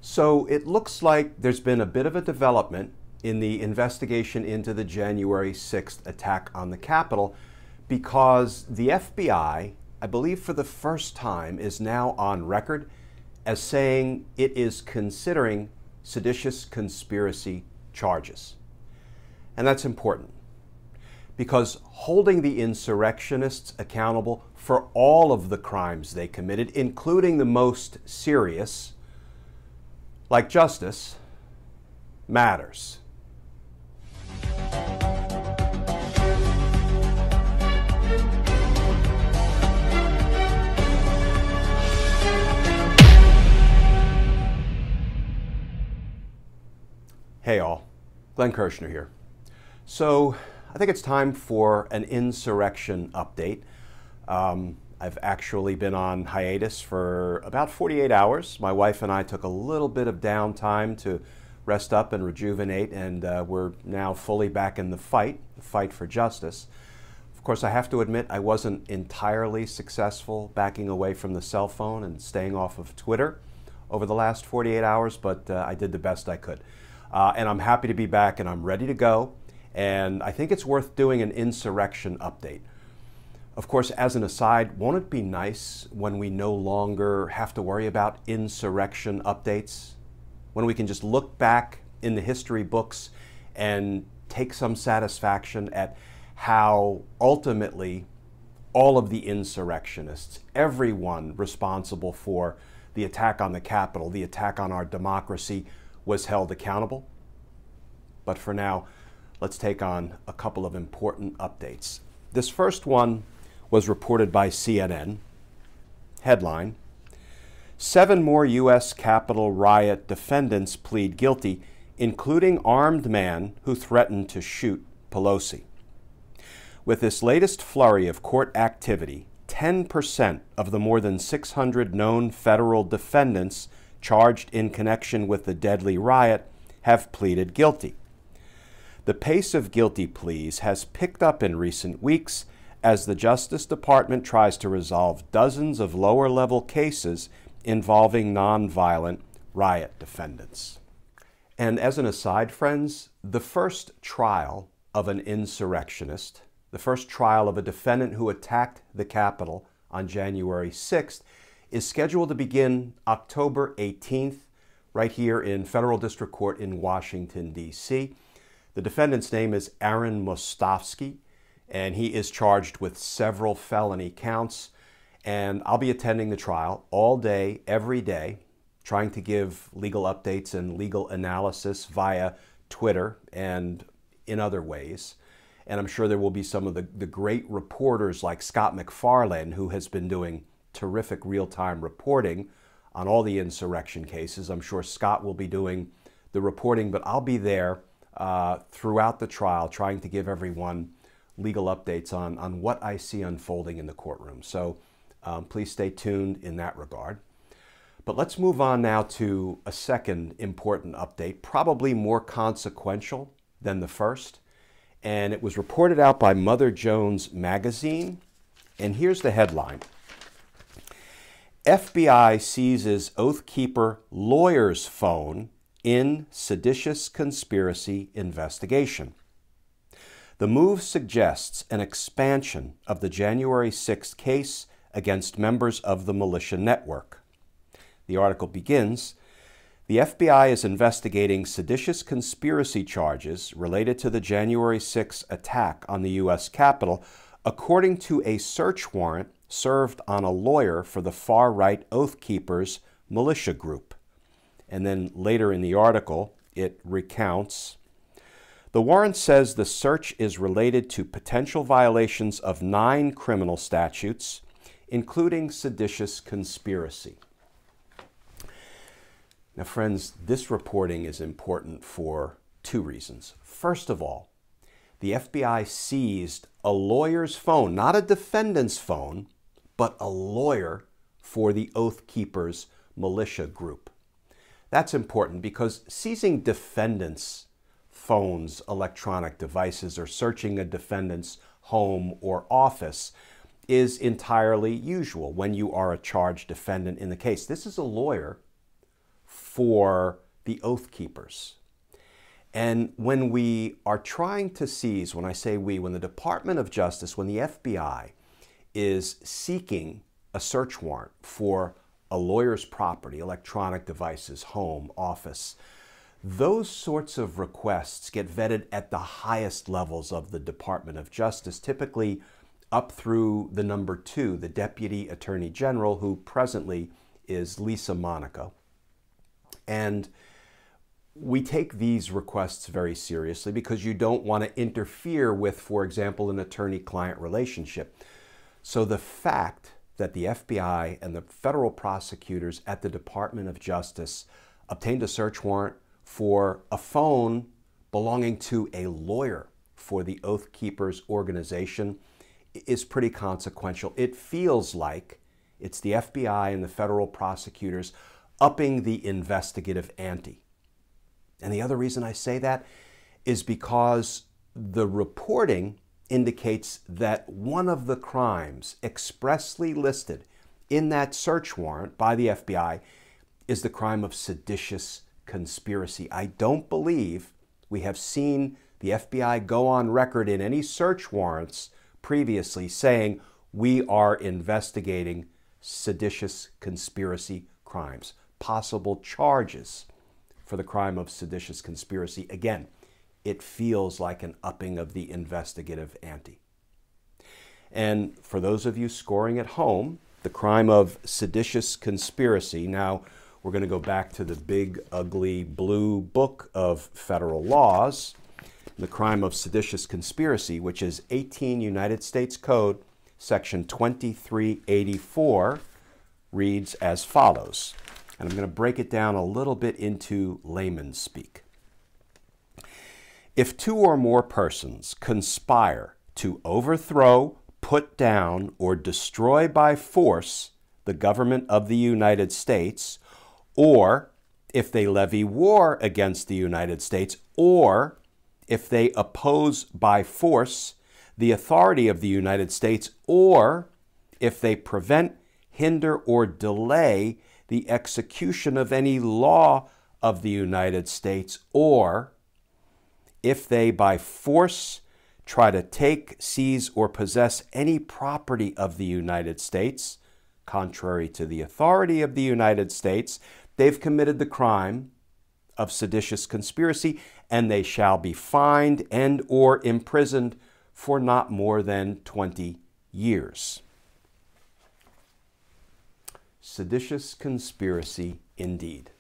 So it looks like there's been a bit of a development in the investigation into the January 6th attack on the Capitol, because the FBI, I believe for the first time, is now on record as saying it is considering seditious conspiracy charges. And that's important, because holding the insurrectionists accountable for all of the crimes they committed, including the most serious, like justice, matters. Hey all, Glenn Kirshner here. So I think it's time for an insurrection update. I've actually been on hiatus for about 48 hours. My wife and I took a little bit of downtime to rest up and rejuvenate, and we're now fully back in the fight for justice. Of course, I have to admit I wasn't entirely successful backing away from the cell phone and staying off of Twitter over the last 48 hours, but I did the best I could. And I'm happy to be back, and I'm ready to go. And I think it's worth doing an insurrection update. Of course, as an aside, won't it be nice when we no longer have to worry about insurrection updates? When we can just look back in the history books and take some satisfaction at how ultimately all of the insurrectionists, everyone responsible for the attack on the Capitol, the attack on our democracy, was held accountable. But for now, let's take on a couple of important updates. This first one was reported by CNN. Headline: 7 more U.S. Capitol riot defendants plead guilty, including armed man who threatened to shoot Pelosi. With this latest flurry of court activity, 10% of the more than 600 known federal defendants charged in connection with the deadly riot have pleaded guilty. The pace of guilty pleas has picked up in recent weeks as the Justice Department tries to resolve dozens of lower-level cases involving nonviolent riot defendants. And as an aside, friends, the first trial of an insurrectionist, the first trial of a defendant who attacked the Capitol on January 6th, is scheduled to begin October 18th, right here in Federal District Court in Washington, D.C. The defendant's name is Aaron Mostofsky, and he is charged with several felony counts. And I'll be attending the trial all day, every day, trying to give legal updates and legal analysis via Twitter and in other ways. And I'm sure there will be some of the great reporters like Scott McFarlane, who has been doing terrific real-time reporting on all the insurrection cases. I'm sure Scott will be doing the reporting, but I'll be there throughout the trial trying to give everyone legal updates on what I see unfolding in the courtroom. So please stay tuned in that regard. But let's move on now to a second important update, probably more consequential than the first. And it was reported out by Mother Jones Magazine. And here's the headline: FBI seizes Oath Keeper lawyer's phone in seditious conspiracy investigation. The move suggests an expansion of the January 6th case against members of the militia network. The article begins: the FBI is investigating seditious conspiracy charges related to the January 6th attack on the U.S. Capitol, according to a search warrant served on a lawyer for the far-right Oath Keepers militia group. And then later in the article, it recounts: the warrant says the search is related to potential violations of 9 criminal statutes, including seditious conspiracy. Now, friends, this reporting is important for 2 reasons. First of all, the FBI seized a lawyer's phone, not a defendant's phone, but a lawyer for the Oath Keepers militia group. That's important because seizing defendants' phones, electronic devices, or searching a defendant's home or office is entirely usual when you are a charged defendant in the case. This is a lawyer for the Oath Keepers. And when we are trying to seize, when I say we, when the Department of Justice, when the FBI is seeking a search warrant for a lawyer's property, electronic devices, home, office, those sorts of requests get vetted at the highest levels of the Department of Justice, typically up through the number 2, the Deputy Attorney General, who presently is Lisa Monaco. And we take these requests very seriously because you don't want to interfere with, for example, an attorney-client relationship. So the fact that the FBI and the federal prosecutors at the Department of Justice obtained a search warrant for a phone belonging to a lawyer for the Oath Keepers organization is pretty consequential. It feels like it's the FBI and the federal prosecutors upping the investigative ante. And the other reason I say that is because the reporting indicates that one of the crimes expressly listed in that search warrant by the FBI is the crime of seditious conspiracy. I don't believe we have seen the FBI go on record in any search warrants previously saying we are investigating seditious conspiracy crimes, possible charges for the crime of seditious conspiracy. Again, it feels like an upping of the investigative ante. And for those of you scoring at home, the crime of seditious conspiracy, now we're going to go back to the big, ugly blue book of federal laws, the crime of seditious conspiracy, which is 18 United States Code, section 2384, reads as follows. And I'm going to break it down a little bit into layman's speak. If 2 or more persons conspire to overthrow, put down, or destroy by force the government of the United States, or if they levy war against the United States, or if they oppose by force the authority of the United States, or if they prevent, hinder, or delay the execution of any law of the United States, or if they by force try to take, seize, or possess any property of the United States, contrary to the authority of the United States, they've committed the crime of seditious conspiracy, and they shall be fined and or imprisoned for not more than 20 years. Seditious conspiracy indeed.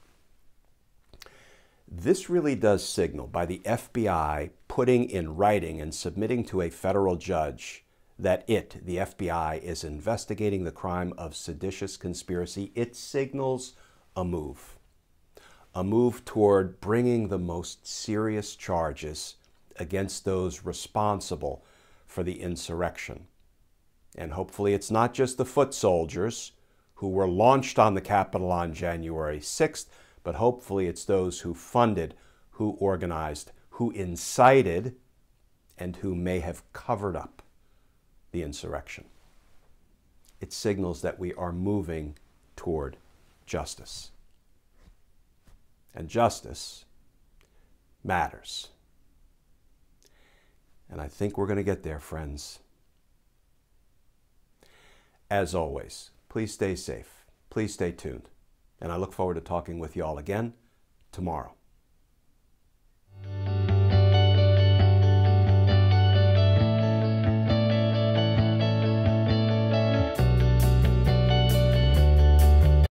This really does signal by the FBI putting in writing and submitting to a federal judge that the FBI, is investigating the crime of seditious conspiracy. It signals a move toward bringing the most serious charges against those responsible for the insurrection. And hopefully it's not just the foot soldiers who were launched on the Capitol on January 6th, but hopefully it's those who funded, who organized, who incited, and who may have covered up the insurrection. It signals that we are moving toward justice. And justice matters. And I think we're going to get there, friends. As always, please stay safe. Please stay tuned. And I look forward to talking with you all again tomorrow.